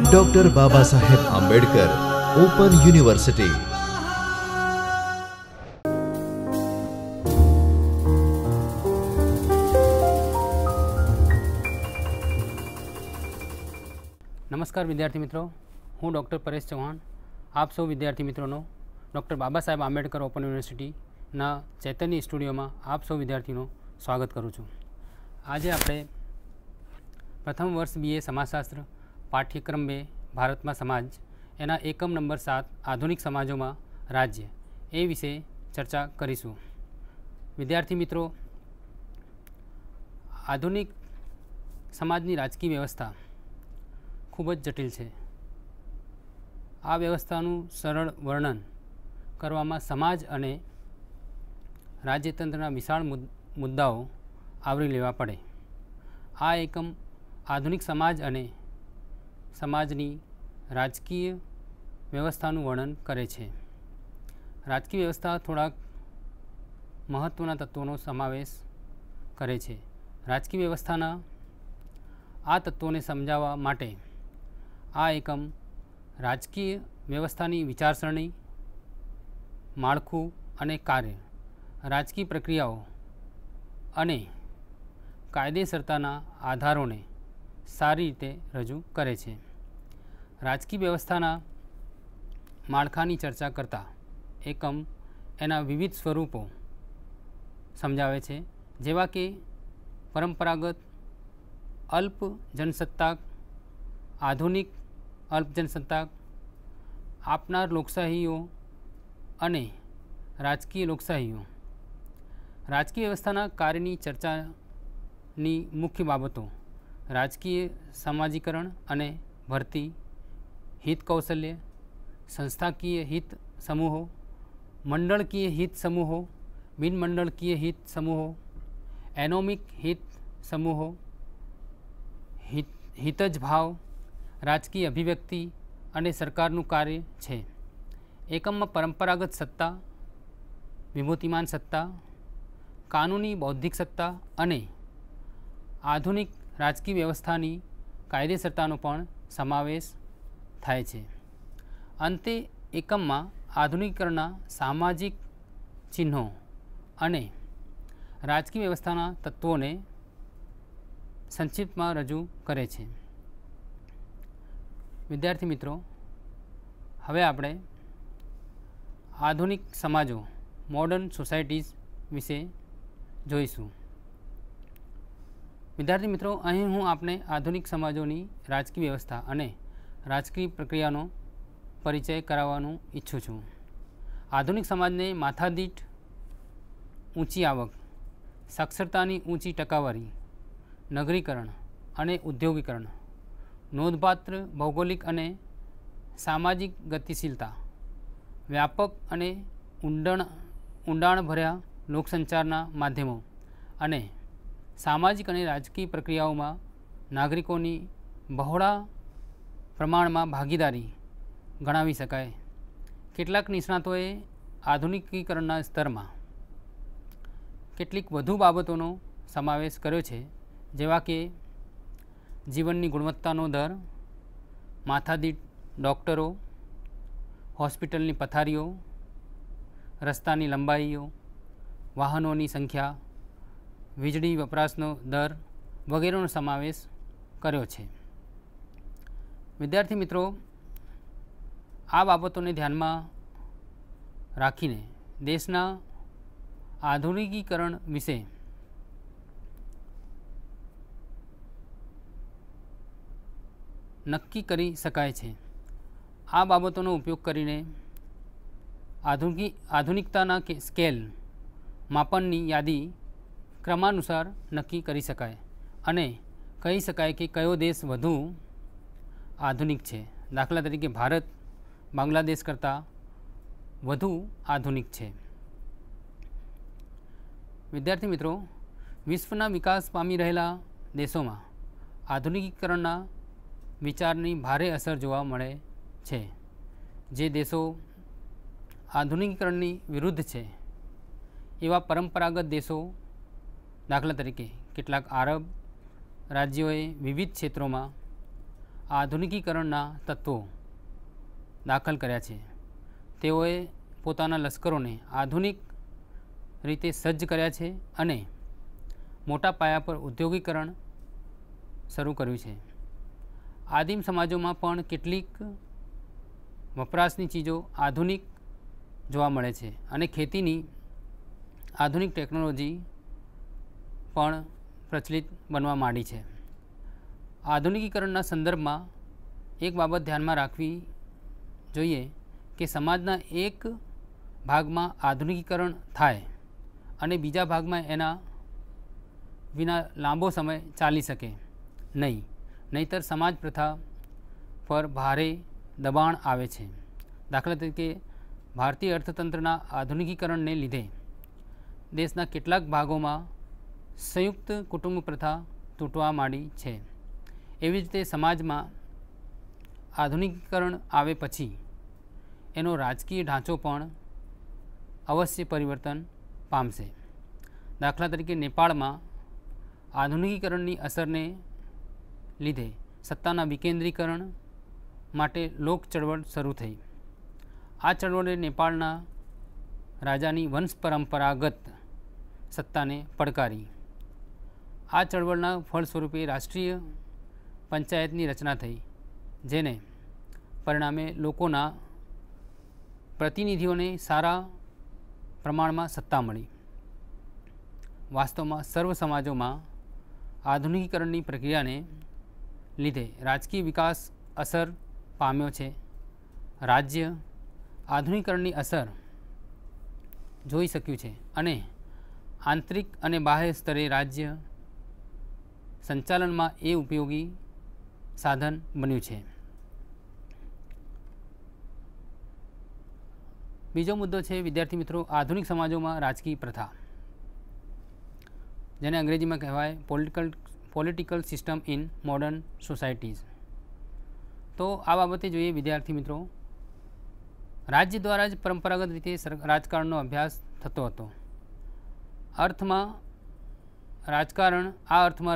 Doctor Baba Saheb Ambedkar open university. नमस्कार विद्यार्थी मित्रों, हूँ डॉक्टर परेश चौहान आप सौ विद्यार्थी मित्रों doctor Baba Saheb Ambedkar open university चैतन्य स्टूडियो में आप सौ विद्यार्थीओं स्वागत करूँ छूँ। आज आपणे प्रथम वर्ष BA समाजशास्त्र पाठ्यक्रम 2 भारत में समाज एना एकम नंबर 7 आधुनिक समाजों में राज्य ए विषे चर्चा करीशुं। विद्यार्थी मित्रों, आधुनिक समाजनी राजकीय व्यवस्था खूब ज जटिल है। आ व्यवस्थानु सरल वर्णन करवामां समाज अने राज्यतंत्रना विशाळ मुद्दाओ आवरी लेवा पड़े। आ एकम आधुनिक समाज अने समाजनी राजकीय व्यवस्थानु वर्णन करे छे। राजकीय व्यवस्था थोड़ा महत्वना तत्वों समावेश करे छे। राजकीय व्यवस्थाना आ तत्वों समझावा माटे आ एकम राजकीय व्यवस्थानी विचारसरणी, माळखुं अने कार्य, राजकीय प्रक्रियाओं अने कायदेसरताना आधारोने सारी रीते रजू करे छे। राजकीय व्यवस्थाना माळखानी चर्चा करता एकम एना विविध स्वरूपों समझावे छे, जेवा के परंपरागत अल्प जनसत्ताक, आधुनिक अल्प जनसत्ताक, आपनार लोकशाहीओ अने राजकीय लोकशाहीओ। राजकीय व्यवस्थाना कार्यनी चर्चानी मुख्य बाबतों राजकीय सामाजिकरण अने भर्ती, हित कौशल्य, संस्थाकीय हित समूहों, मंडलकीय हित समूहों, बिन मंडलकीय हित समूहों, एनोमिक हित समूहों, हितज भाव, राजकीय अभिव्यक्ति अने सरकारनु कार्य छे। एकम में परंपरागत सत्ता, विभूतिमान सत्ता, कानूनी बौद्धिक सत्ता अने आधुनिक राजकीय व्यवस्थानी कायदेसरतानो पण समावेश थाय छे। अंते एकम में आधुनिकीकरणना सामाजिक चिन्हों अने राजकीय व्यवस्थाना तत्वोने संक्षिप्त में रजू करे छे। विद्यार्थी मित्रों, हवे आपणे आधुनिक समाजों मॉडर्न सोसायटीज विषे जोईशुं। विद्यार्थी मित्रों, अहीं हूँ आपने आधुनिक समाजोनी राजकीय व्यवस्था अने राजकीय प्रक्रियानो परिचय कराववानुं इच्छुं छुं। आधुनिक समाजने माथादीठ ऊँची आवक, साक्षरतानी ऊँची टकावारी, नगरीकरण अने उद्योगीकरण, नोंधपात्र भौगोलिक अने सामाजिक गतिशीलता, व्यापक अने ઊંડાણભર્યા લોકસંચારના માધ્યમો અને સામાજિક અને રાજકીય પ્રક્રિયાઓમાં નાગરિકોની બહોળા પ્રમાણમાં ભાગીદારી ગણાવી શકાય। કેટલાક નિષ્ણાતોએ આધુનિકીકરણના સ્તરમાં કેટલીક વધુ બાબતોનો સમાવેશ કર્યો છે, જેવા કે जीवननी गुणवत्तानो दर, माथादीठ डॉक्टरो, हॉस्पिटलनी पथारीओ, रस्तानी लंबाईओ, वाहनोनी संख्या, वीजળી वपराशनो दर वगैरेनो समावेश कर्यो छे। विद्यार्थी मित्रों, आ बाबतोने ध्यानमां राखीने देशना आधुनिकीकरण विषे नक्की करी शकाय छे। आ बाबतोनो उपयोग करीने आधुनिकताना स्केल मापननी यादी क्रमानुसार नक्की करी शकाय अने कही शकाय कि कयो देश वधु आधुनिक छे। दाखला तरीके भारत बांग्लादेश करता वधु आधुनिक छे। विद्यार्थी मित्रों, विश्वना विकास पामी रहेला देशों में आधुनिकीकरणना विचारनी भारे असर जोवा मळे छे। जे देशों आधुनिकीकरणनी विरुद्ध छे एवा परंपरागत देशों दाखला तरीके કેટલાક આરબ રાજ્યોએ વિવિધ ક્ષેત્રોમાં આધુનિકીકરણના તત્વો દાખલ કર્યા છે. તેઓએ પોતાના લશ્કરોને આધુનિક રીતે સજ્જ કર્યા છે અને મોટા પાયા પર ઉદ્યોગીકરણ શરૂ કર્યું છે. આદિમ સમાજોમાં પણ કેટલીક વપરાશની ચીજો આધુનિક જોવા મળે છે અને ખેતીની આધુનિક ટેકનોલોજી પણ પ્રચલિત બનવા માંડી છે. આધુનિકીકરણના સંદર્ભમાં એક બાબત ધ્યાનમાં રાખવી જોઈએ કે સમાજના એક ભાગમાં આધુનિકીકરણ થાય અને બીજા ભાગમાં એના વિના લાંબો સમય ચાલી શકે નહીં, નહીંતર સમાજ પ્રથા પર ભારે દબાણ આવે છે. દાખલા તરીકે ભારતીય અર્થતંત્રના આધુનિકીકરણને લીધે દેશના કેટલાક ભાગોમાં સંયુક્ત કુટુંબ પ્રથા તૂટવા માંડી છે. એવી જ રીતે સમાજમાં આધુનિકીકરણ આવે પછી એનો રાજકીય ઢાંચો પણ અવશ્ય પરિવર્તન પામશે. દાખલા તરીકે નેપાળમાં આધુનિકીકરણની અસરને લીધે સત્તાના વિકેન્દ્રીકરણ માટે લોક ચળવળ શરૂ થઈ. આ ચળવળે નેપાળના રાજાની વંશ પરંપરાગત સત્તાને પડકારી. આ ચળવળના ફળ સ્વરૂપે રાષ્ટ્રીય પંચાયતની રચના થઈ, જેને પરિણામે લોકોના પ્રતિનિધિઓને સારા પ્રમાણમાં સત્તા મળી. વાસ્તવમાં સર્વ સમાજોમાં આધુનિકીકરણની પ્રક્રિયાને લીધે રાજકીય વિકાસ અસર પામ્યો છે. રાજ્ય આધુનિકીકરણની અસર જોઈ શક્યું છે અને આંતરિક અને બાહ્ય સ્તરે રાજ્ય સંચાલનમાં એ ઉપયોગી સાધન બન્યું છે. બીજો મુદ્દો છે વિદ્યાર્થી મિત્રો આધુનિક સમાજોમાં રાજકીય પ્રથા, જેને અંગ્રેજીમાં કહેવાય political system in modern societies. તો આ બાબતે જોઈએ વિદ્યાર્થી મિત્રો, રાજ્ય દ્વારા જ પરંપરાગત રીતે રાજકારણનો અભ્યાસ થતો હતો. આ અર્થમાં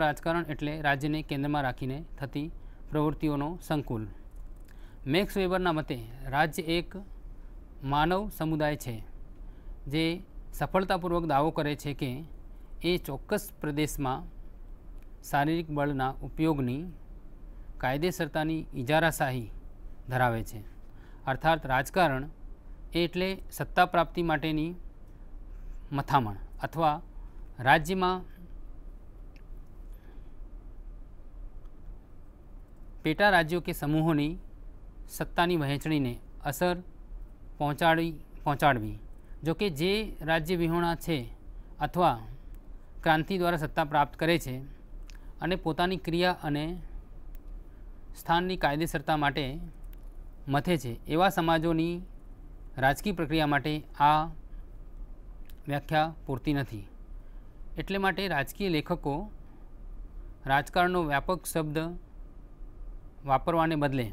રાજકારણ એટલે રાજ્યને કેન્દ્રમાં રાખીને થતી પ્રવૃત્તિઓનો સંકુલ. મેક્સ વેબરના મતે રાજ્ય એક માનવ સમુદાય છે જે સફળતાપૂર્વક દાવો કરે છે કે એ ચોક્કસ પ્રદેશમાં શારીરિક બળના ઉપયોગની કાયદેસરતાની ઇજારાશાહી ધરાવે છે. અર્થાત રાજકારણ એટલે સત્તા પ્રાપ્તિ માટેની મથામણ અથવા રાજ્યમાં પેટા રાજ્યો કે સમૂહોની સત્તાની વહેંચણીને અસર પહોંચાડવી. જોકે જે રાજ્ય વિહોણા છે અથવા ક્રાંતિ દ્વારા સત્તા પ્રાપ્ત કરે છે અને પોતાની ક્રિયા અને સ્થાનની કાયદેસરતા માટે મથે છે, એવા સમાજોની રાજકીય પ્રક્રિયા માટે આ વ્યાખ્યા પૂરતી નથી. એટલે માટે રાજકીય લેખકો રાજકારણનો વ્યાપક શબ્દ વાપરવાને બદલે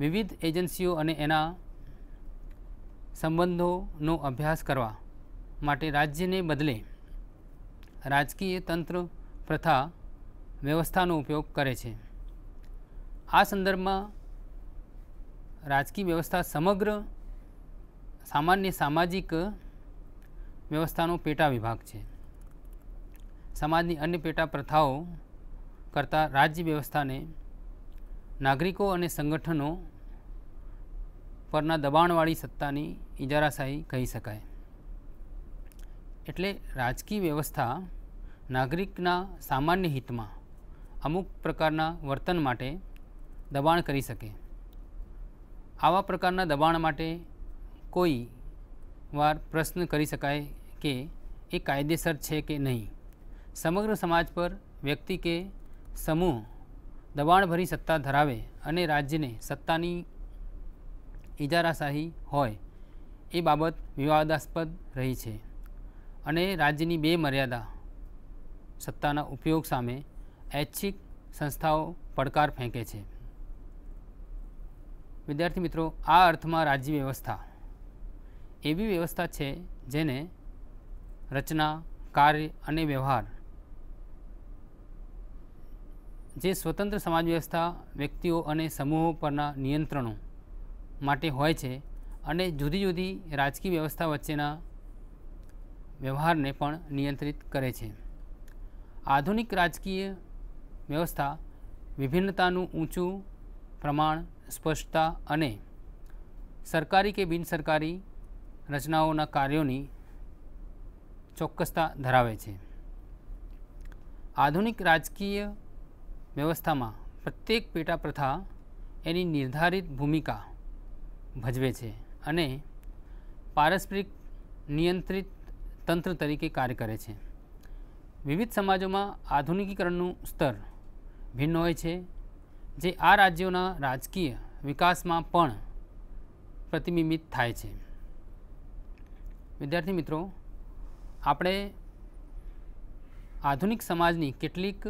વિવિધ એજન્સીઓ અને એના સંબંધોનો અભ્યાસ કરવા માટે રાજ્યને બદલે રાજકીય તંત્ર પ્રથા વ્યવસ્થાનો ઉપયોગ કરે છે. આ સંદર્ભમાં રાજકીય વ્યવસ્થા સમગ્ર સામાન્ય સામાજિક વ્યવસ્થાનો પેટા વિભાગ છે. સમાજની અન્ય પેટા પ્રથાઓ કરતાં રાજ્ય વ્યવસ્થાને નાગરિકો અને સંગઠનો પરના દબાણવાળી સત્તાની ઇજારાશાહી કહી શકાય. એટલે રાજકીય વ્યવસ્થા નાગરિકના સામાન્ય હિતમાં અમુક પ્રકારના વર્તન માટે દબાણ કરી શકે. આવા પ્રકારના દબાણ માટે કોઈ વાર પ્રશ્ન કરી શકાય કે એ કાયદેસર છે કે નહીં. સમગ્ર સમાજ પર વ્યક્તિ કે સમૂહ દબાણભરી સત્તા ધરાવે અને રાજ્યને સત્તાની ઇજારાશાહી હોય એ બાબત વિવાદાસ્પદ રહી છે અને રાજ્યની બે મર્યાદા સત્તાના ઉપયોગ સામે ઐચ્છિક સંસ્થાઓ પડકાર ફેંકે છે. વિદ્યાર્થી મિત્રો, આ અર્થમાં રાજ્ય વ્યવસ્થા એવી વ્યવસ્થા છે જેને રચના, કાર્ય અને વ્યવહાર જે સ્વતંત્ર સમાજ વ્યવસ્થા વ્યક્તિઓ અને સમૂહો પરના નિયંત્રણો માટે હોય છે અને જુદી જુદી રાજકીય વ્યવસ્થા વચ્ચેના વ્યવહારને પણ નિયંત્રિત કરે છે. આધુનિક રાજકીય વ્યવસ્થા વિભિન્નતાનું ઊંચું પ્રમાણ, સ્પષ્ટતા અને સરકારી કે બિનસરકારી રચનાઓના કાર્યોની ચોક્કસતા ધરાવે છે. આધુનિક રાજકીય વ્યવસ્થામાં પ્રત્યેક પેટા પ્રથા એની નિર્ધારિત ભૂમિકા ભજવે છે અને પારસ્પરિક નિયંત્રિત તંત્ર તરીકે કાર્ય કરે છે. વિવિધ સમાજોમાં આધુનિકીકરણનું સ્તર ભિન્ન હોય છે, જે આ રાજ્યોના રાજકીય વિકાસમાં પણ પ્રતિબિંબિત થાય છે. વિદ્યાર્થી મિત્રો, આપણે આધુનિક સમાજની કેટલીક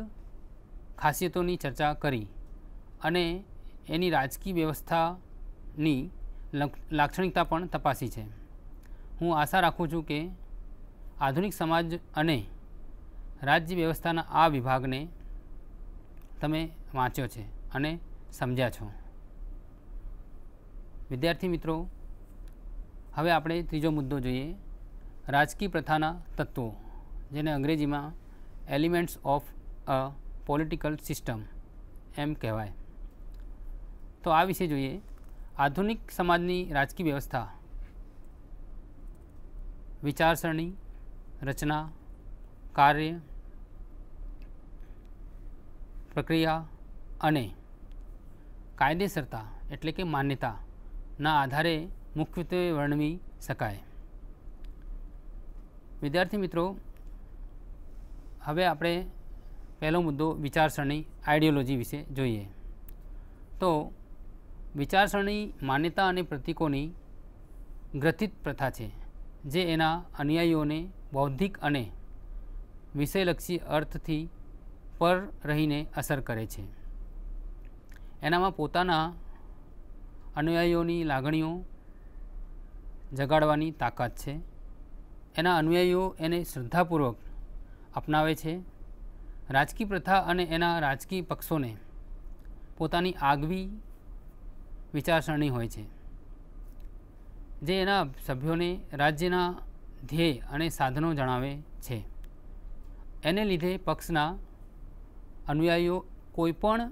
ખાસિયતોની ચર્ચા કરી અને એની રાજકીય વ્યવસ્થાની લાક્ષણિકતા પણ તપાસી છે. હું આશા રાખું છું કે આધુનિક સમાજ અને રાજ્ય વ્યવસ્થાના આ વિભાગને તમે વાંચ્યો છે અને સમજ્યા છો. વિદ્યાર્થી મિત્રો, હવે આપણે ત્રીજો મુદ્દો જોઈએ, રાજકીય પ્રથાના તત્વો, જેને અંગ્રેજીમાં elements of a political system એમ કહેવાય. તો આ વિશે જોઈએ. આધુનિક સમાજની રાજકીય વ્યવસ્થા વિચારસરણી, રચના, કાર્ય, પ્રક્રિયા અને કાયદેસરતા એટલે કે માન્યતાના આધારે મુખ્યત્વે વર્ણવી શકાય. વિદ્યાર્થી મિત્રો, હવે આપણે પહેલો મુદ્દો વિચારસરણી, આઈડિયોલોજી વિશે જોઈએ. તો વિચારસરણી માન્યતા અને પ્રતીકોની ગ્રથિત પ્રથા છે, જે એના અનુયાયીઓને બૌદ્ધિક અને વિષયલક્ષી અર્થથી પર રહીને અસર કરે છે. એનામાં પોતાના અનુયાયીઓની લાગણીઓ જગાડવાની તાકાત છે. એના અનુયાયીઓ એને શ્રદ્ધાપૂર્વક અપનાવે છે. રાજકીય પ્રથા અને એના રાજકીય પક્ષોને પોતાની આગવી વિચારસરણી હોય છે, જે એના સભ્યોને રાજ્યના ધ્યેય અને સાધનો જણાવે છે. એને લીધે પક્ષના અનુયાયીઓ કોઈપણ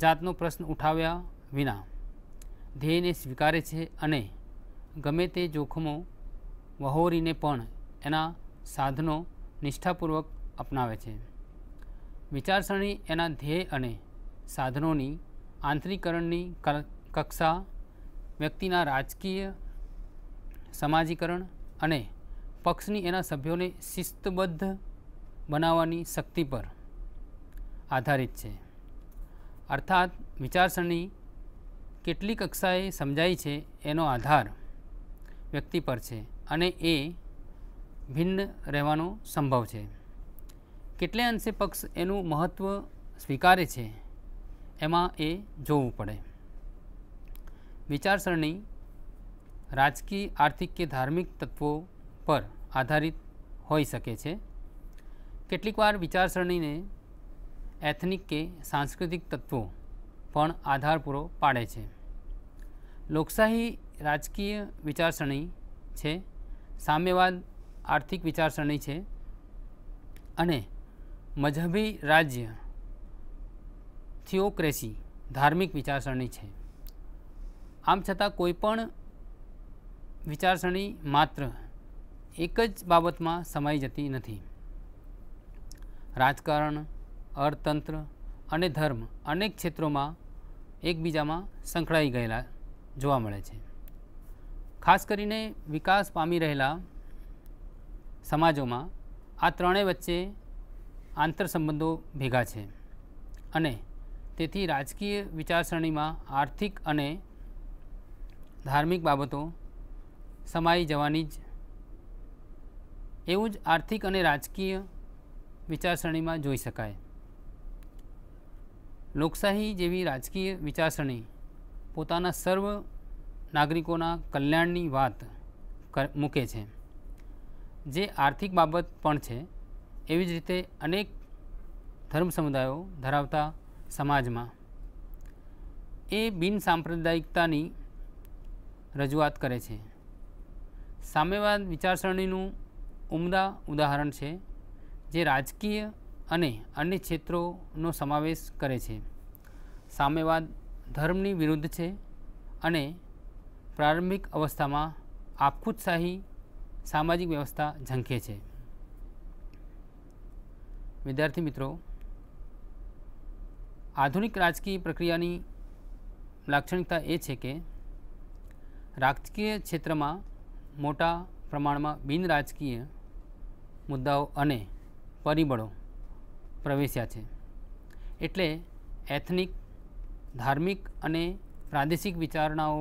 જાતનો પ્રશ્ન ઉઠાવ્યા વિના ધ્યેયને સ્વીકારે છે અને ગમે તે જોખમો વહોરીને પણ એના સાધનો નિષ્ઠાપૂર્વક અપનાવે છે. વિચારસરણી એના ધ્યેય અને સાધનોની આંતરિકરણની કક્ષા વ્યક્તિના રાજકીય સમાજીકરણ અને પક્ષની એના સભ્યોને શિસ્તબદ્ધ બનાવવાની શક્તિ પર આધારિત છે. અર્થાત વિચારસરણી કેટલી કક્ષાએ સમજાય છે એનો આધાર વ્યક્તિ પર છે અને એ ભિન્ન રહેવાનો સંભવ છે. કેટલે અંશે પક્ષ એનું મહત્ત્વ સ્વીકારે છે એમાં એ જોવું પડે. વિચારસરણી રાજકીય, આર્થિક કે ધાર્મિક તત્વો પર આધારિત હોઈ શકે છે. કેટલીકવાર વિચારસરણીને એથનિક કે સાંસ્કૃતિક તત્વો પણ આધાર પૂરો પાડે છે. લોકશાહી રાજકીય વિચારસરણી છે, સામ્યવાદ આર્થિક વિચારસરણી છે અને મજહબી રાજ્ય થિયોક્રેસી ધાર્મિક વિચારસરણી છે. આમ છતાં કોઈપણ વિચારસરણી માત્ર એક જ બાબતમાં સમાઈ જતી નથી. રાજકારણ, અર્થતંત્ર અને ધર્મ અનેક ક્ષેત્રોમાં એકબીજામાં સંકળાઈ ગયેલા જોવા મળે છે. ખાસ કરીને વિકાસ પામી રહેલા સમાજોમાં આ ત્રણેય વચ્ચે આંતરસંબંધો ભેગા છે અને તેથી રાજકીય વિચારસરણીમાં આર્થિક અને ધાર્મિક બાબતો સમાઈ જવાની જ. એવું જ આર્થિક અને રાજકીય વિચારસરણીમાં જોઈ શકાય. લોકશાહી જેવી રાજકીય વિચારસરણી પોતાના સર્વ નાગરિકોના કલ્યાણની વાત મૂકે છે, જે આર્થિક બાબત પણ છે. એવી જ રીતે અનેક ધર્મ સમુદાયો ધરાવતા સમાજમાં એ બિન સાંપ્રદાયિકતાની રજૂઆત કરે છે. સામ્યવાદ વિચારસરણીનું ઉમદા ઉદાહરણ છે, જે રાજકીય અને અન્ય ક્ષેત્રોનો સમાવેશ કરે છે. સામ્યવાદ ધર્મની વિરુદ્ધ છે અને પ્રારંભિક અવસ્થામાં આપખુદશાહી સામાજિક વ્યવસ્થા ઝંખે છે. વિદ્યાર્થી મિત્રો, આધુનિક રાજકીય પ્રક્રિયાની લાક્ષણિકતા એ છે કે રાજકીય ક્ષેત્રમાં મોટા પ્રમાણમાં બિન રાજકીય મુદ્દાઓ અને પરિબળો પ્રવેશ્યા છે. એટલે એથનિક, ધાર્મિક અને પ્રાદેશિક વિચારણાઓ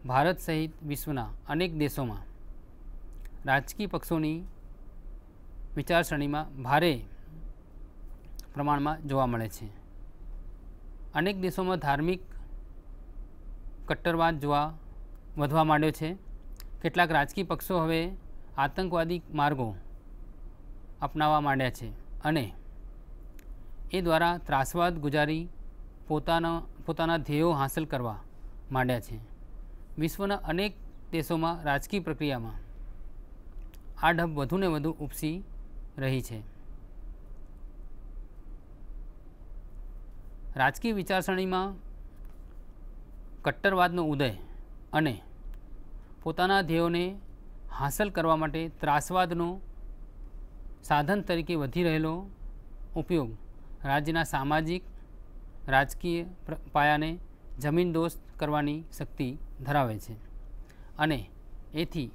ભારત સહિત વિશ્વના અનેક દેશોમાં રાજકીય પક્ષોની વિચારસરણીમાં ભારે પ્રમાણમાં જોવા મળે છે. અનેક દેશોમાં ધાર્મિક કટ્ટરવાદ વધવા માંડ્યો છે. કેટલાક રાજકીય પક્ષો હવે આતંકવાદી માર્ગો અપનાવવા માંડ્યા છે અને એ દ્વારા ત્રાસવાદ ગુજારી પોતાના ધ્યેયો હાંસલ કરવા માંડ્યા છે. વિશ્વના અનેક દેશોમાં રાજકીય પ્રક્રિયામાં આ ઢબ વધુને વધુ ઉપસી રહી છે. રાજકીય વિચારસરણીમાં કટ્ટરવાદનો ઉદય અને પોતાના ધ્યેયોને હાંસલ કરવા માટે ત્રાસવાદનો સાધન તરીકે વધી રહેલો ઉપયોગ રાજ્યના સામાજિક રાજકીય પાયાને જમીનદોસ્ત કરવાની શક્તિ ધરાવે છે અને એથી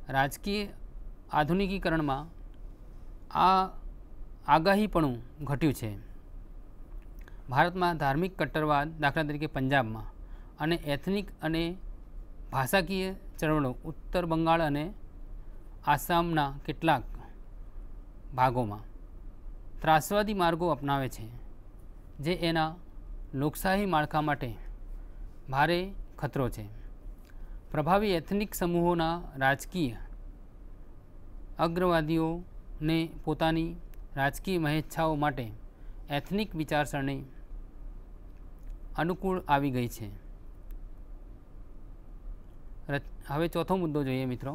રાજકીય આધુનિકીકરણમાં આ આગાહીપણું ઘટ્યું છે. ભારતમાં ધાર્મિક કટ્ટરવાદ, દાખલા તરીકે પંજાબમાં, અને એથનિક અને ભાષાકીય ચળવળો ઉત્તર બંગાળ અને આસામના કેટલાક ભાગોમાં ત્રાસવાદી માર્ગો અપનાવે છે, જે એના લોકશાહી માળખા માટે ભારે ખતરો છે. પ્રભાવી એથનિક સમૂહોના રાજકીય અગ્રવાદીઓને પોતાની રાજકીય મહેચ્છાઓ માટે એથનિક વિચારસરણી અનુકૂળ આવી ગઈ છે. હવે ચોથો મુદ્દો જોઈએ મિત્રો,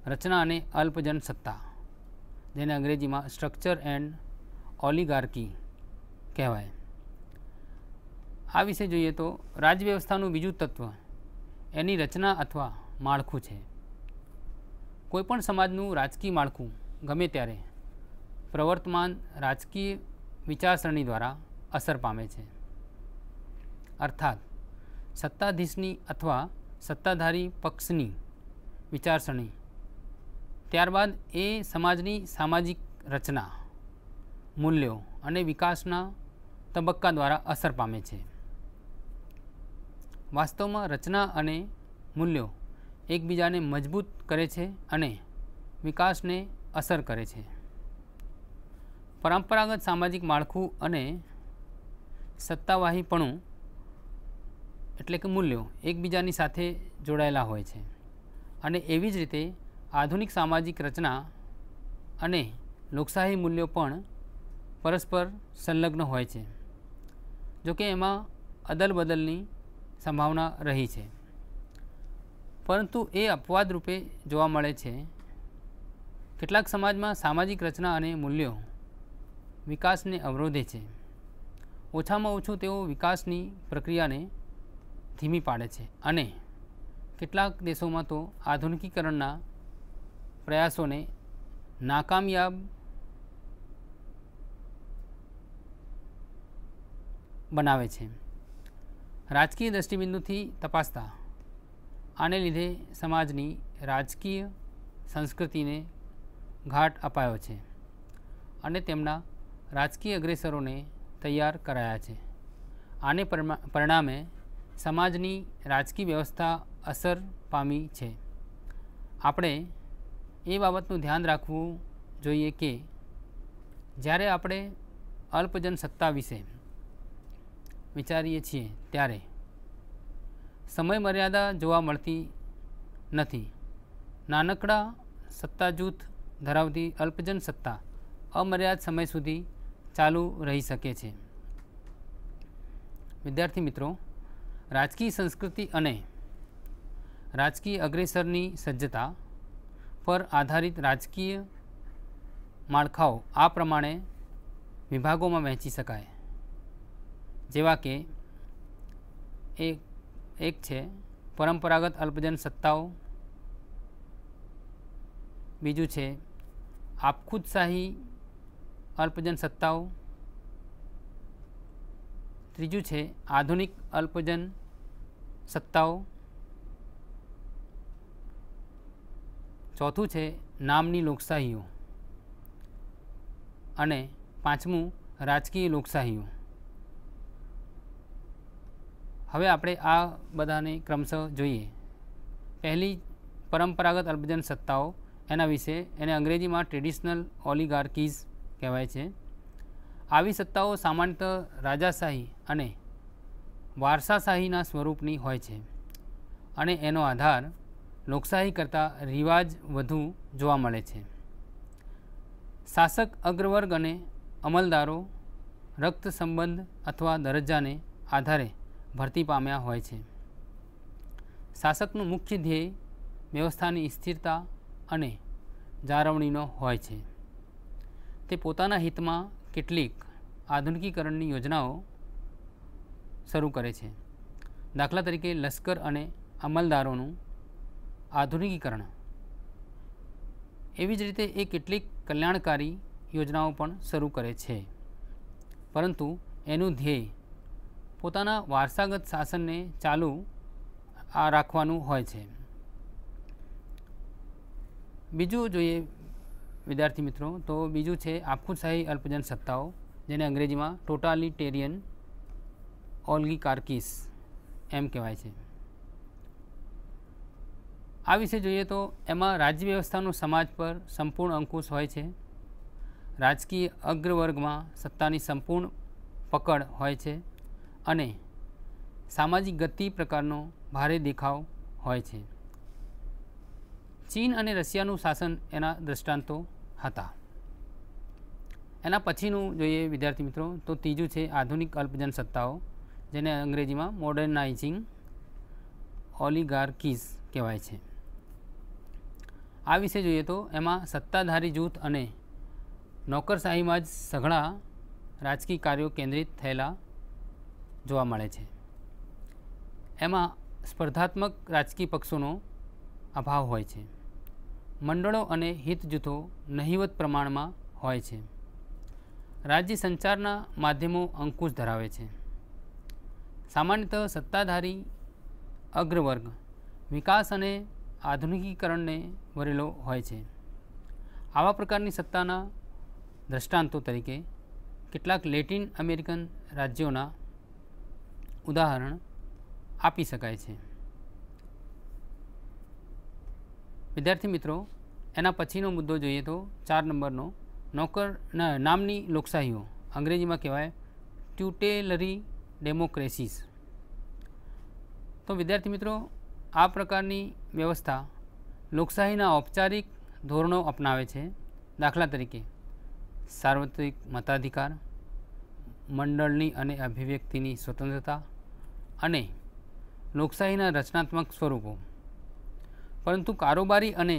રચના અને અલ્પજન સત્તા, જેને અંગ્રેજીમાં સ્ટ્રક્ચર એન્ડ ઓલિગાર્કી કહેવાય. આ વિશે જોઈએ તો રાજવ્યવસ્થાનું બીજું તત્વ એની રચના અથવા માળખું છે. કોઈપણ સમાજનું રાજકીય માળખું ગમે ત્યારે પ્રવર્તમાન રાજકીય વિચારસરણી દ્વારા અસર પામે છે. અર્થાત સત્તાધીશની અથવા સત્તાધારી પક્ષની વિચારસરણી ત્યારબાદ એ સમાજની સામાજિક રચના, મૂલ્યો અને વિકાસના તબક્કા દ્વારા અસર પામે છે. વાસ્તવમાં રચના અને મૂલ્યો એકબીજાને મજબૂત કરે છે અને વિકાસને અસર કરે છે. પરંપરાગત સામાજિક માળખું અને સત્તાવાહીપણું એટલે કે મૂલ્યો એકબીજાની સાથે જોડાયેલા હોય છે અને એવી જ રીતે આધુનિક સામાજિક રચના અને લોકશાહી મૂલ્યો પણ પરસ્પર સંલગ્ન હોય છે. જોકે એમાં અદલબદલની સંભાવના રહી છે, પરંતુ એ અપવાદ રૂપે જોવા મળે છે. કેટલાક સમાજમાં સામાજિક રચના અને મૂલ્યો વિકાસને અવરોધે છે. ઓછામાં ઓછું તેઓ વિકાસની પ્રક્રિયાને ધીમી પાડે છે અને કેટલાક દેશોમાં તો આધુનિકીકરણના પ્રયાસોને નાકામયાબ બનાવે છે. રાજકીય દૃષ્ટિબિંદુથી તપાસતા આને લીધે સમાજની રાજકીય સંસ્કૃતિને ઘાટ અપાયો છે અને તેમના રાજકીય અગ્રેસરોને તૈયાર કરાયા છે. આને પરિણામે સમાજની રાજકીય વ્યવસ્થા અસર પામી છે. આપણે એ બાબતનું ધ્યાન રાખવું જોઈએ કે જ્યારે આપણે અલ્પજન સત્તા વિશે વિચારીએ છીએ ત્યારે સમય મર્યાદા જોવા મળતી નથી. નાનકડા સત્તા જૂથ ધરાવતી અલ્પજન સત્તા અમર્યાદ સમય સુધી ચાલુ રહી શકે છે. વિદ્યાર્થી મિત્રો, રાજકીય સંસ્કૃતિ અને રાજકીય અગ્રેસરની સજ્જતા પર આધારિત રાજકીય માળખાઓ આ પ્રમાણે વિભાગોમાં વહેંચી શકાય, જેવા કે એક છે પરંપરાગત અલ્પજન સત્તાઓ, બીજું છે આપખુદશાહી અલ્પજન સત્તાઓ, ત્રીજું છે આધુનિક અલ્પજન સત્તાઓ, ચોથું છે નામની લોકશાહીઓ અને પાંચમું રાજકીય લોકશાહીઓ. હવે આપણે આ બધાને ક્રમશઃ જોઈએ. પહેલી પરંપરાગત અલ્પજન સત્તાઓ, એના વિશે એને અંગ્રેજીમાં ટ્રેડિશનલ ઓલિગાર્કીઝ કહેવાય છે. આવી સત્તાઓ સામાન્યતઃ રાજાશાહી અને વારસાશાહીના સ્વરૂપની હોય છે અને એનો આધાર લોકશાહી કરતાં રિવાજ વધુ જોવા મળે છે. શાસક અગ્રવર્ગ અને અમલદારો રક્ત સંબંધ અથવા દરજ્જાને આધારે ભરતી પામ્યા હોય છે. શાસકનું મુખ્ય ધ્યેય વ્યવસ્થાની સ્થિરતા અને જાળવણીનો હોય છે. તે પોતાના હિતમાં કેટલીક આધુનિકીકરણની યોજનાઓ શરૂ કરે છે. દાખલા તરીકે લશ્કર અને અમલદારોનું આધુનિકીકરણ. એવી જ રીતે એ કેટલીક કલ્યાણકારી યોજનાઓ પણ શરૂ કરે છે, પરંતુ એનું ધ્યેય પોતાના વારસાગત શાસનને ચાલુ રાખવાનું હોય છે. બીજું જોઈએ વિદ્યાર્થી મિત્રો, તો બીજું છે આપખુદશાહી અલ્પજન સત્તાઓ, જેને અંગ્રેજીમાં ટોટાલિટેરિયન ઓલિગાર્કીસ એમ કહેવાય છે. આ વિશે જોઈએ તો એમાં રાજ્ય વ્યવસ્થાનો સમાજ પર સંપૂર્ણ અંકુશ હોય છે. રાજકીય અગ્રવર્ગમાં સત્તાની સંપૂર્ણ પકડ હોય છે અને સામાજિક ગતિ પ્રકારનો ભારે દેખાવ હોય છે. ચીન અને રશિયાનું શાસન એના દૃષ્ટાંતો હતા. એના પછીનું જોઈએ વિદ્યાર્થી મિત્રો, તો ત્રીજું છે આધુનિક અલ્પજન સત્તાઓ, જેને અંગ્રેજીમાં મોડર્નાઇઝિંગ ઓલિગાર્કીઝ કહેવાય છે. આ વિશે જોઈએ તો એમાં સત્તાધારી જૂથ અને નોકરશાહીમાં જ સઘળા રાજકીય કાર્યો કેન્દ્રિત થયેલા જોવા મળે છે. એમાં સ્પર્ધાત્મક રાજકીય પક્ષોનો અભાવ હોય છે. મંડળો અને હિત જૂથો નહિવત પ્રમાણમાં હોય છે. રાજ્ય સંચારના માધ્યમો અંકુશ ધરાવે છે. સામાન્યતઃ સત્તાધારી અગ્રવર્ગ વિકાસ અને આધુનિકીકરણને વરેલો હોય છે. આવા પ્રકારની સત્તાના દ્રષ્ટાંતો તરીકે કેટલાક લેટિન અમેરિકન રાજ્યોના ઉદાહરણ આપી શકાય છે. વિદ્યાર્થી મિત્રો, એના પછીનો મુદ્દો જોઈએ તો 4 નંબરનો નામની લોકશાહીઓ, અંગ્રેજીમાં કહેવાય ટ્યુટેલરી ડેમોક્રેસીસ. તો વિદ્યાર્થી મિત્રો, આ પ્રકારની વ્યવસ્થા લોકશાહીના ઔપચારિક ધોરણો અપનાવે છે. દાખલા તરીકે સાર્વત્રિક મતાધિકાર, મંડળની અને અભિવ્યક્તિની સ્વતંત્રતા અને લોકશાહીના રચનાત્મક સ્વરૂપો. પરંતુ કારોબારી અને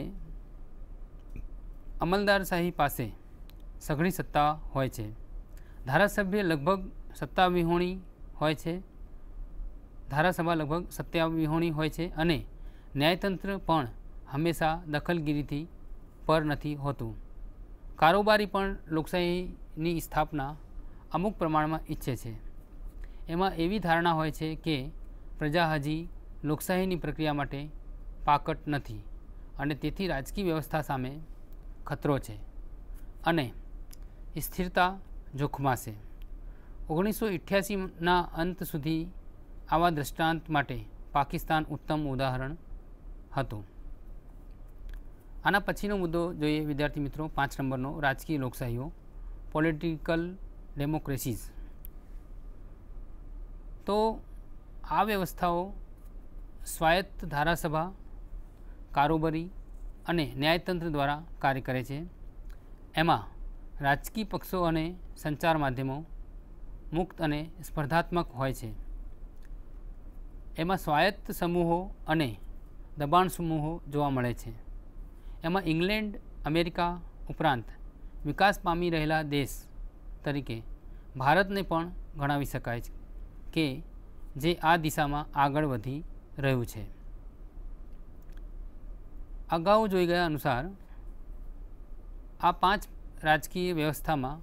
અમલદારશાહી પાસે સઘળી સત્તા હોય છે. ધારાસભ્ય લગભગ સત્તાવિહોણી હોય છે. ધારાસભા લગભગ સત્તાવિહોણી હોય છે અને ન્યાયતંત્ર પણ હંમેશા દખલગીરીથી પર નથી હોતું. કારોબારી પણ લોકશાહીની સ્થાપના અમુક પ્રમાણમાં ઈચ્છે છે. એમાં એવી ધારણા હોય છે કે પ્રજા હજી લોકશાહીની પ્રક્રિયા માટે પાકટ નથી અને તેથી રાજકીય વ્યવસ્થા સામે ખતરો છે અને સ્થિરતા જોખમાશે. 1988ના અંત સુધી આવા દૃષ્ટાંત માટે પાકિસ્તાન ઉત્તમ ઉદાહરણ હતું. આના પછીનો મુદ્દો જોઈએ વિદ્યાર્થી મિત્રો, 5 નંબરનો રાજકીય લોકશાહીઓ, પોલિટિકલ ડેમોક્રેસીઝ. તો આ વ્યવસ્થાઓ સ્વાયત્ત ધારાસભા, કારોબારી અને ન્યાયતંત્ર દ્વારા કાર્ય કરે છે. એમાં રાજકીય પક્ષો અને સંચાર માધ્યમો મુક્ત અને સ્પર્ધાત્મક હોય છે. એમાં સ્વાયત્ત સમૂહો અને દબાણ સમૂહો જોવા મળે છે. એમાં ઇંગ્લેન્ડ, અમેરિકા ઉપરાંત વિકાસ પામી રહેલા દેશ તરીકે ભારતને પણ ગણાવી શકાય છે કે જે આ દિશામાં આગળ વધી રહ્યું છે. અગાઉ જોઈ ગયા અનુસાર આ 5 રાજકીય વ્યવસ્થામાં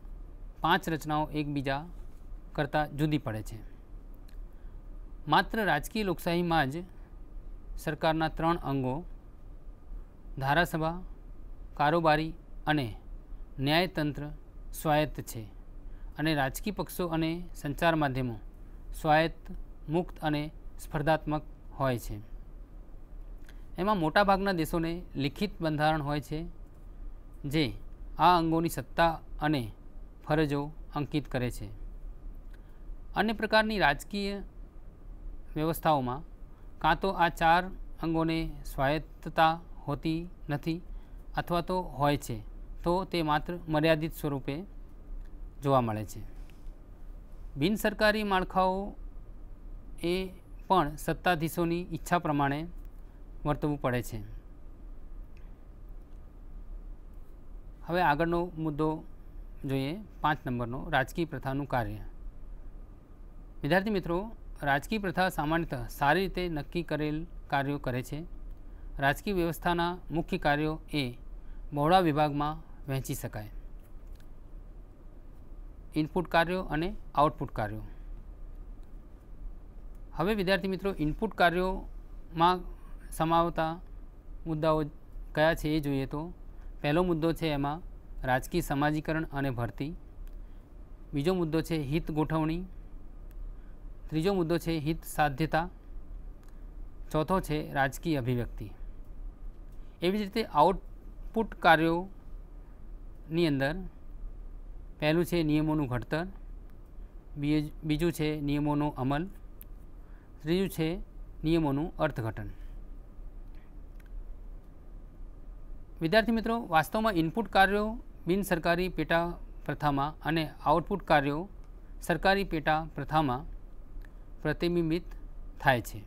5 રચનાઓ એકબીજા કરતાં જુદી પડે છે. માત્ર રાજકીય લોકશાહીમાં જ સરકારના 3 અંગો ધારાસભા, કારોબારી અને ન્યાયતંત્ર સ્વાયત્ત છે અને રાજકીય પક્ષો અને સંચાર માધ્યમો સ્વાયત્ત, મુક્ત અને સ્પર્ધાત્મક હોય છે. એમાં મોટાભાગના દેશોને લિખિત બંધારણ હોય છે જે આ અંગોની સત્તા અને ફરજો અંકિત કરે છે. અન્ય પ્રકારની રાજકીય વ્યવસ્થાઓમાં કાં તો આ 4 અંગોને સ્વાયત્તતા હોતી નથી અથવા તો હોય છે તો તે માત્ર મર્યાદિત સ્વરૂપે જોવા મળે છે. બિનસરકારી માળખાઓ એ પણ સત્તાધીશોની ઈચ્છા પ્રમાણે વર્તવું પડે છે. હવે આગળનો મુદ્દો જોઈએ 5 નંબરનો, રાજકીય પ્રથાનું કાર્ય. વિદ્યાર્થી મિત્રો, રાજકીય પ્રથા સામાન્યતઃ સારી રીતે નક્કી કરેલ કાર્યો કરે છે. રાજકીય વ્યવસ્થાના મુખ્ય કાર્યો એ બહોળા વિભાગમાં વહેંચી શકાય: ઇનપુટ કાર્યો અને આઉટપુટ કાર્યો. હવે વિદ્યાર્થી મિત્રો, ઇનપુટ કાર્યોમાં સમાવતા મુદ્દાઓ કયા છે એ જોઈએ તો પહેલો મુદ્દો છે એમાં રાજકીય સમાજીકરણ અને ભરતી. બીજો મુદ્દો છે હિત ગોઠવણી. ત્રીજો મુદ્દો છે હિત સાધ્યતા. ચોથો છે રાજકીય અભિવ્યક્તિ. એવી જ રીતે આઉટપુટ કાર્યોની અંદર પહેલું છે નિયમોનું ઘડતર, બીજું છે નિયમોનો અમલ, ત્રીજું છે નિયમોનું અર્થઘટન. વિદ્યાર્થી મિત્રો, વાસ્તવમાં ઇનપુટ કાર્યો બિનસરકારી પેટા પ્રથામાં અને આઉટપુટ કાર્યો સરકારી પેટા પ્રથામાં પ્રતિબિંબિત થાય છે.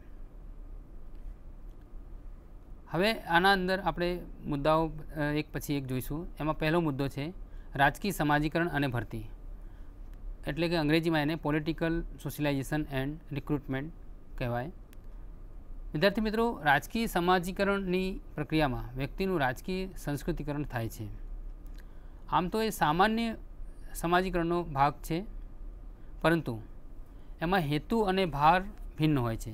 હવે આના અંદર આપણે મુદ્દાઓ એક પછી એક જોઈશું. એમાં પહેલો મુદ્દો છે રાજકીય સમાજીકરણ અને ભરતી, એટલે કે અંગ્રેજીમાં એને પોલિટિકલ સોશિયલાઇઝેશન એન્ડ રિક્રુટમેન્ટ કહેવાય. વિદ્યાર્થી મિત્રો, રાજકીય સમાજીકરણની પ્રક્રિયામાં વ્યક્તિનું રાજકીય સંસ્કૃતિકરણ થાય છે. આમ તો એ સામાન્ય સમાજીકરણનો ભાગ છે, પરંતુ એમાં હેતુ અને ભાર ભિન્ન હોય છે.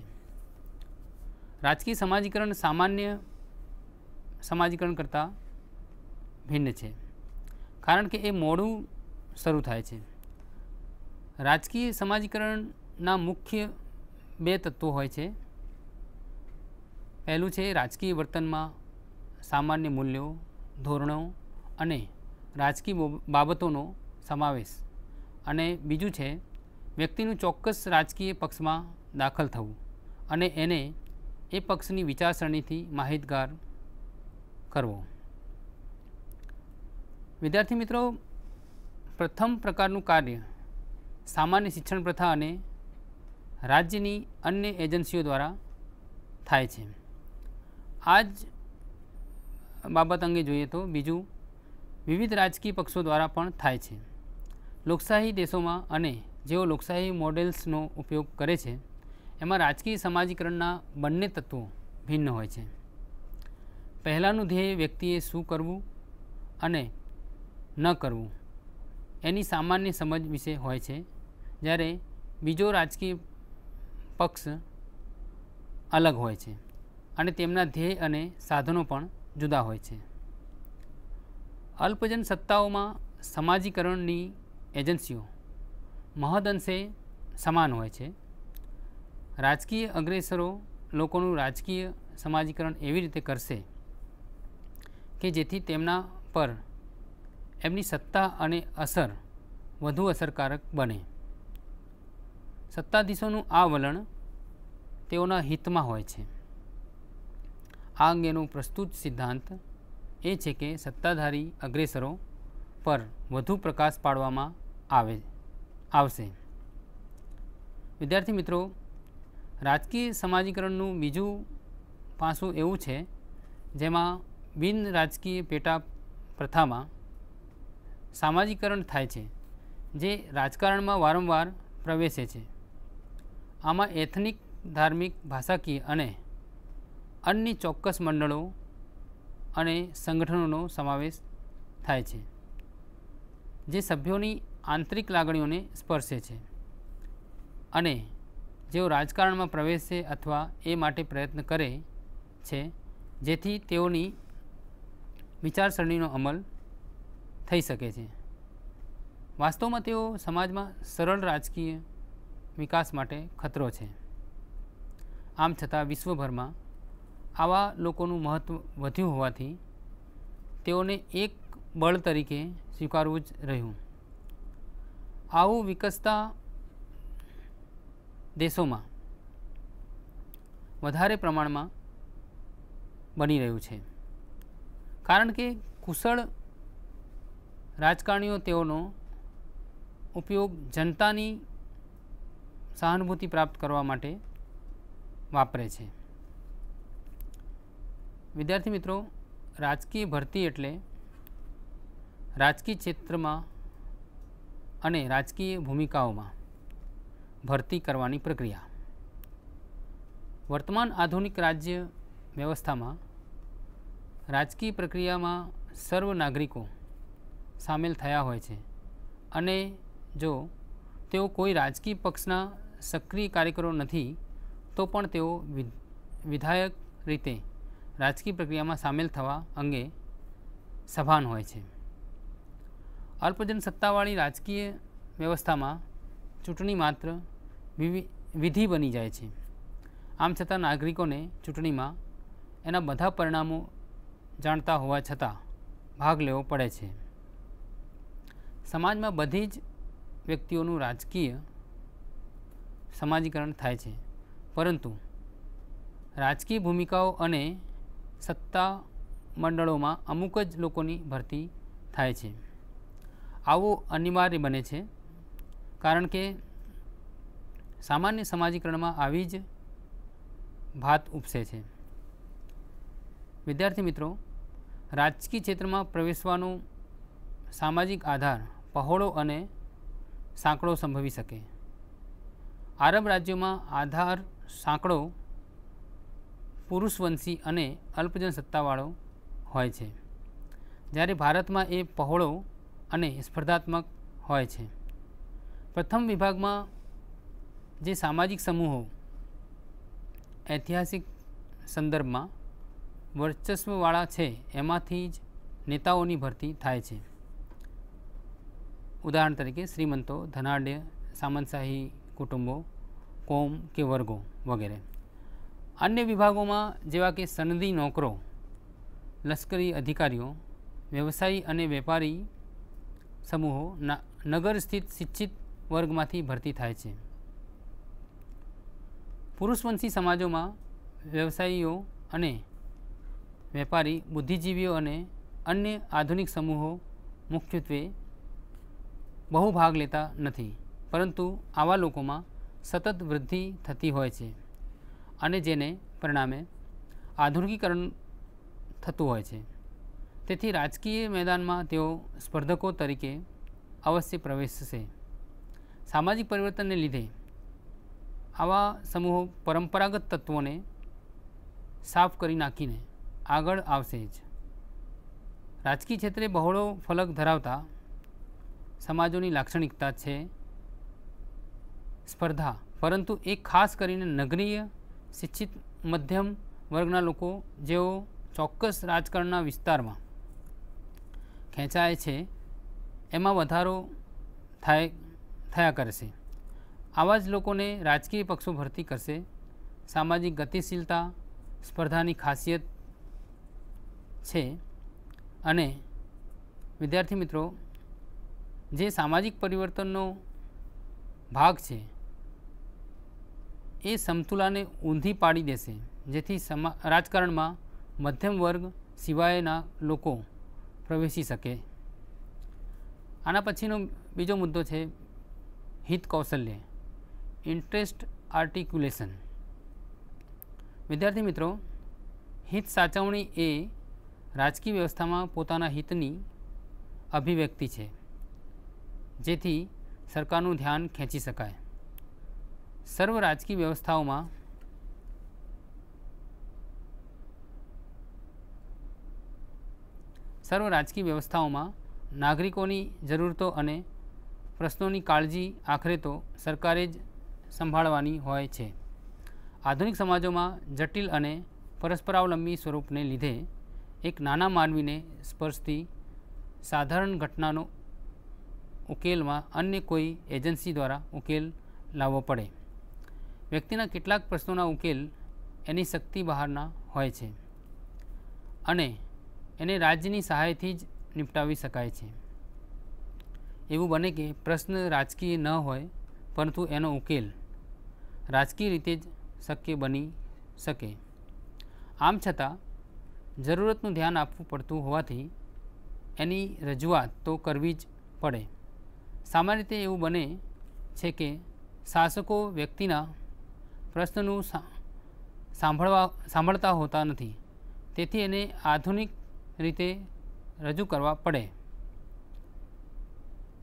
રાજકીય સમાજીકરણ સામાન્ય સમાજીકરણ કરતાં ભિન્ન છે, કારણ કે એ મોડું શરૂ થાય છે. રાજકીય સમાજીકરણના મુખ્ય 2 તત્વો હોય છે. પહેલું છે રાજકીય વર્તનમાં સામાન્ય મૂલ્યો, ધોરણો અને રાજકીય બાબતોનો સમાવેશ, અને બીજું છે વ્યક્તિનું ચોક્કસ રાજકીય પક્ષમાં દાખલ થવું અને એને એ પક્ષની વિચારસરણીથી માહિતગાર કરવો. વિદ્યાર્થી મિત્રો, પ્રથમ પ્રકારનું કાર્ય સામાન્ય શિક્ષણ પ્રથા અને રાજ્યની અન્ય એજન્સીઓ દ્વારા થાય છે. આ જ બાબત અંગે જોઈએ તો બીજું વિવિધ રાજકીય પક્ષો દ્વારા પણ થાય છે. લોકશાહી દેશોમાં અને જેઓ લોકશાહી મોડેલ્સનો ઉપયોગ કરે છે એમાં રાજકીય સમાજીકરણના બંને તત્વો ભિન્ન હોય છે. પહેલાંનું ધ્યેય વ્યક્તિએ શું કરવું અને ન કરવું એની સામાન્ય સમજ વિશે હોય છે, જ્યારે બીજો રાજકીય પક્ષ અલગ હોય છે અને તેમના ધ્યેય અને સાધનો પણ જુદા હોય છે. અલ્પજન સત્તાઓમાં સમાજીકરણની એજન્સીઓ મહદઅંશે સમાન હોય છે. રાજકીય અગ્રેસરો લોકોનું રાજકીય સમાજીકરણ એવી રીતે કરશે કે જેથી તેમના પર એમની સત્તા અને અસર વધુ અસરકારક બને. સત્તાધીશોનું આ વલણ તેઓના હિતમાં હોય છે. આ અંગેનો પ્રસ્તુત સિદ્ધાંત એ છે કે સત્તાધારી અગ્રેસરો પર વધુ પ્રકાશ પાડવામાં આવશે. વિદ્યાર્થી મિત્રો, રાજકીય સમાજીકરણનું બીજું પાસું એવું છે જેમાં બિન રાજકીય પેટા પ્રથામાં સામાજિકરણ થાય છે, જે રાજકારણમાં વારંવાર પ્રવેશે છે. આમાં એથનિક, ધાર્મિક, ભાષાકીય અને અન્ય ચોક્કસ મંડળો અને સંગઠનોનો સમાવેશ થાય છે, જે સભ્યોની આંતરિક લાગણીઓને સ્પર્શે છે અને જેઓ રાજકારણમાં પ્રવેશે અથવા એ માટે પ્રયત્ન કરે છે, જેથી તેઓની વિચારસરણીનો અમલ થઈ શકે છે. વાસ્તવમાં તેઓ સમાજમાં સરળ રાજકીય વિકાસ માટે ખતરો છે. આમ છતાં વિશ્વભરમાં આવા લોકોનું મહત્ત્વ વધ્યું હોવાથી તેઓને એક બળ તરીકે સ્વીકારવું જ રહ્યું. આવું વિકસતા દેશોમાં વધારે પ્રમાણમાં બની રહ્યું છે, કારણ કે કુશળ રાજકારણીઓ તેઓનો ઉપયોગ જનતાની સહાનુભૂતિ પ્રાપ્ત કરવા માટે વાપરે છે. વિદ્યાર્થી મિત્રો, રાજકીય ભરતી એટલે રાજકીય ક્ષેત્રમાં અને રાજકીય ભૂમિકાઓમાં ભરતી કરવાની પ્રક્રિયા. વર્તમાન આધુનિક રાજ્ય વ્યવસ્થામાં રાજકીય પ્રક્રિયામાં સર્વ નાગરિકો સામેલ થયા હોય છે અને જો તેઓ કોઈ રાજકીય પક્ષના સક્રિય કાર્યકરો નથી તો પણ તેઓ વિધાયક રીતે રાજકીય પ્રક્રિયામાં સામેલ થવા અંગે સભાન હોય છે. અલ્પજન સત્તાવાળી રાજકીય વ્યવસ્થામાં ચૂંટણી માત્ર વિધિ બની જાય છે. આમ છતાં નાગરિકોને ચૂંટણીમાં એના બધા પરિણામો જાણતા હોવા છતાં ભાગ લેવો પડે છે. સમાજમાં બધી જ વ્યક્તિઓનું રાજકીય સમાજીકરણ થાય છે, પરંતુ રાજકીય ભૂમિકાઓ અને સત્તા મંડળોમાં અમુક જ લોકોની ભરતી થાય છે. આવું અનિવાર્ય બને છે, કારણ કે સામાન્ય સમાજીકરણમાં આવી જ ભાત ઉપસે છે. વિદ્યાર્થી મિત્રો, રાજકીય ક્ષેત્રમાં પ્રવેશવાનો સામાજિક આધાર પહોળો અને સાંકડો સંભવી શકે. આરબ રાજ્યોમાં આધાર સાંકડો પુરુષવંશી અને અલ્પજન સત્તાવાળો હોય છે, જ્યારે ભારતમાં એ પહોળો અને સ્પર્ધાત્મક હોય છે. પ્રથમ વિભાગમાં જે સામાજિક સમૂહો ઐતિહાસિક સંદર્ભમાં વર્ચસ્વવાળા છે, એમાંથી જ નેતાઓની ભરતી થાય છે. ઉદાહરણ તરીકે શ્રીમંતો, ધનાઢ્ય, સામંતશાહી કુટુંબો, કોમ કે વર્ગો વગેરે. અન્ય વિભાગોમાં જેવા કે સનદી નોકરો, લશ્કરી અધિકારીઓ, વ્યવસાયી અને વેપારી સમૂહો નગર સ્થિત શિક્ષિત વર્ગમાંથી ભરતી થાય છે. પુરુષવંશી સમાજોમાં વ્યવસાયીઓ અને વેપારી, બુદ્ધિજીવીઓ અને અન્ય આધુનિક સમૂહો મુખ્યત્વે બહુ ભાગ લેતા નથી, પરંતુ આવા લોકોમાં સતત વૃદ્ધિ થતી હોય છે અને જેને પરિણામે આધુનિકીકરણ થતું હોય છે. તેથી રાજકીય મેદાનમાં તેઓ સ્પર્ધકો તરીકે અવશ્ય પ્રવેશશે. સામાજિક પરિવર્તનને લીધે આવા સમૂહો પરંપરાગત તત્વોને સાફ કરી નાખીને આગળ આવશે જ. રાજકીય ક્ષેત્રે બહોળો ફલક ધરાવતા સમાજોની લાક્ષણિકતા છે સ્પર્ધા, પરંતુ એક ખાસ કરીને નગરીય શિક્ષિત મધ્યમ વર્ગના લોકો જેઓ ચોક્કસ રાજકારણના વિસ્તારમાં ખેંચાય છે એમાં વધારો થયા કરશે. આવા જ લોકોને રાજકીય પક્ષો ભરતી કરશે. સામાજિક ગતિશીલતા સ્પર્ધાની ખાસિયત છે અને વિદ્યાર્થી મિત્રો, જે સામાજિક પરિવર્તનનો ભાગ છે એ સમતુલાને ઊંધી પાડી દેશે, જેથી રાજકારણમાં મધ્યમ વર્ગ સિવાયના લોકો પ્રવેશી શકે. આના પછીનો બીજો મુદ્દો છે હિત કૌશલ્ય, ઇન્ટરેસ્ટ આર્ટિક્યુલેશન. વિદ્યાર્થી મિત્રો, હિત સાચવણી એ રાજકીય વ્યવસ્થામાં પોતાના હિતની અભિવ્યક્તિ છે, જેથી સરકારનું ધ્યાન ખેંચી શકાય. સર્વ રાજકીય વ્યવસ્થાઓમાં નાગરિકોની જરૂરતો અને પ્રશ્નોની કાળજી આખરે તો સરકારે જ સંભાળવાની હોય છે. આધુનિક સમાજોમાં જટિલ અને પરસ્પરાવલંબી સ્વરૂપને લીધે એક નાના માનવીને સ્પર્શતી સાધારણ ઘટનાનો ઉકેલમાં અન્ય કોઈ એજન્સી દ્વારા ઉકેલ લાવવો પડે. વ્યક્તિના કેટલાક પ્રશ્નોના ઉકેલ એની શક્તિ બહારના હોય છે અને એને રાજ્યની સહાયથી જ નિપટાવી શકાય છે. એવું બને કે પ્રશ્ન રાજકીય ન હોય, પરંતુ એનો ઉકેલ રાજકીય રીતે જ શક્ય બની શકે. આમ છતાં જરૂરતનું ધ્યાન આપવું પડતું હોવાથી એની રજૂઆત તો કરવી જ પડે. સામાન્ય રીતે એવું બને છે કે શાસકો વ્યક્તિના પ્રશ્નનું સાંભળતા હોતા નથી, તેથી એને આધુનિક રીતે રજૂ કરવા પડે.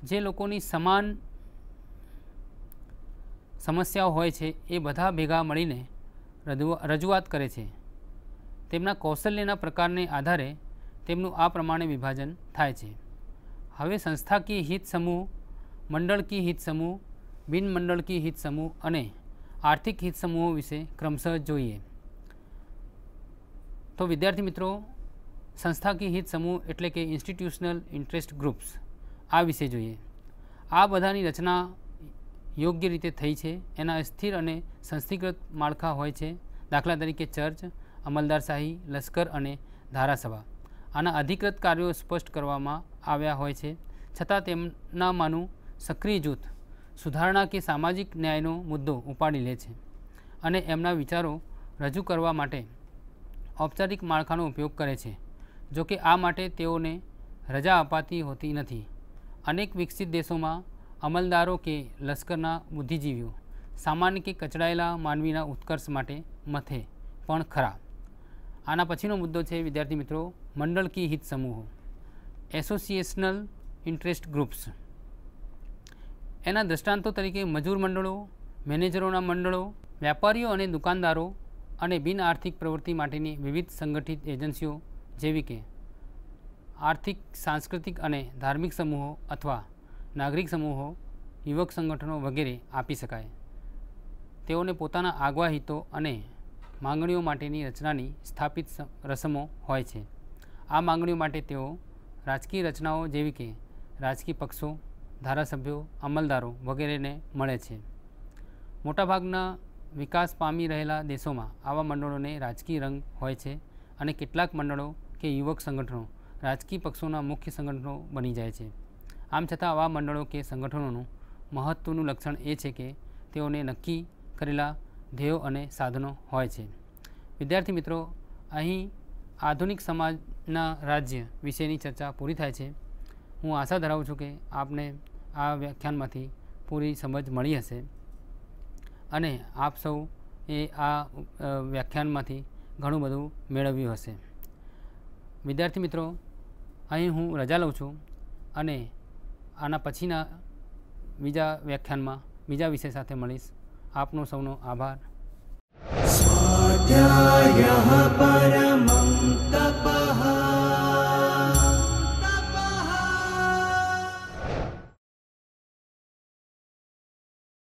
જે લોકોની સમાન સમસ્યાઓ હોય છે એ બધા ભેગા મળીને રજૂઆત કરે છે. તેમના કૌશલ્યના પ્રકારને આધારે તેમનું આ પ્રમાણે વિભાજન થાય છે. હવે સંસ્થાકીય હિત સમૂહ, મંડળકીય હિત સમૂહ, બિનમંડળકીય હિત સમૂહ અને આર્થિક હિત સમૂહો વિશે ક્રમશઃ જોઈએ. તો વિદ્યાર્થી મિત્રો, સંસ્થાકીય હિત સમૂહ એટલે કે ઇન્સ્ટિટ્યુશનલ ઇન્ટરેસ્ટ ગ્રુપ્સ, આ વિશે જોઈએ. આ બધાની રચના યોગ્ય રીતે થઈ છે. એના સ્થિર અને સંસ્થીકૃત માળખા હોય છે. દાખલા તરીકે ચર્ચ, અમલદારશાહી, લશ્કર અને ધારાસભા. આના અધિકૃત કાર્યો સ્પષ્ટ કરવામાં આવ્યા હોય છે, છતાં તેમનામાંનું સક્રિય જૂથ સુધારણા કે સામાજિક ન્યાયનો મુદ્દો ઉપાડી લે છે અને એમના વિચારો રજૂ કરવા માટે ઔપચારિક માળખાનો ઉપયોગ કરે છે. જોકે આ માટે તેઓને રજા અપાતી હોતી નથી. અનેક વિકસિત દેશોમાં અમલદારો કે લશ્કરના બુદ્ધિજીવીઓ સામાન્ય કે કચડાયેલા માનવીના ઉત્કર્ષ માટે મથે પણ ખરા. આના પછીનો મુદ્દો છે વિદ્યાર્થી મિત્રો, મંડળકીય હિત સમૂહો, એસોસિએશનલ ઇન્ટરેસ્ટ ગ્રુપ્સ. એના દૃષ્ટાંતો તરીકે મજૂર મંડળો, મેનેજરોના મંડળો, વ્યાપારીઓ અને દુકાનદારો અને બિન આર્થિક પ્રવૃત્તિ માટેની વિવિધ સંગઠિત એજન્સીઓ જેવી કે આર્થિક, સાંસ્કૃતિક અને ધાર્મિક સમૂહો અથવા નાગરિક સમૂહો, યુવક સંગઠનો વગેરે આપી શકાય. તેઓને પોતાના આગવા હિતો અને માંગણીઓ માટેની રચનાની સ્થાપિત રસમો હોય છે. આ માંગણીઓ માટે તેઓ રાજકીય રચનાઓ જેવી કે રાજકીય પક્ષો, ધારાસભ્યો, અમલદારો વગેરેને મળે છે. મોટાભાગના વિકાસ પામી રહેલા દેશોમાં આવા મંડળોને રાજકીય રંગ હોય છે અને કેટલાક મંડળો કે યુવક સંગઠનો રાજકીય પક્ષોના મુખ્ય સંગઠનો બની જાય છે. આમ છતાં આવા મંડળો કે સંગઠનોનું મહત્ત્વનું લક્ષણ એ છે કે તેઓને નક્કી કરેલા ધ્યેયો અને સાધનો હોય છે. વિદ્યાર્થી મિત્રો, અહીં આધુનિક સમાજના રાજ્ય વિશેની ચર્ચા પૂરી થાય છે. હું આશા ધરાવું છું કે આપને આ વ્યાખ્યાનમાંથી પૂરી સમજ મળી હશે અને આપ સૌ એ આ વ્યાખ્યાનમાંથી ઘણું બધું મેળવ્યું હશે. વિદ્યાર્થી મિત્રો, અહીં હું રજા લઉં છું અને આના પછીના બીજા વ્યાખ્યાનમાં બીજા વિષય સાથે મળીશ. આપનો સૌનો આભાર. સ્વાધ્યાયઃ